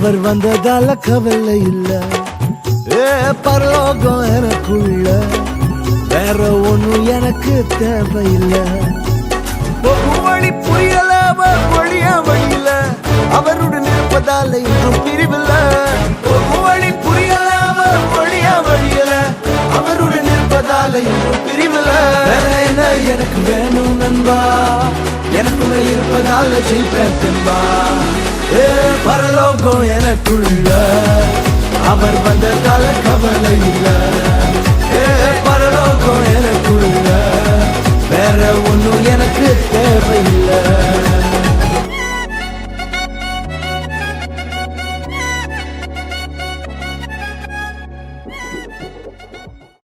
அவர் வந்ததால கவலை இல்ல, பரலோகம் எனக்குள்ள, வேற ஒண்ணும் எனக்கு தேவையில்லை. வழி புரியல, வழியா வழியில அவருடன் இருப்பதால இன்னும் பிரிவில்ல. வழி புரியல, வழியா வழியில அவருடன் இருப்பதால இன்னும் பிரிவில்ல. வேற என்ன எனக்கு வேணும் நண்பா, எனக்குள்ள இருப்பதால ஜெயிப்பேன் தென்பா. பரலோகம் எனக்குள்ள, அவர்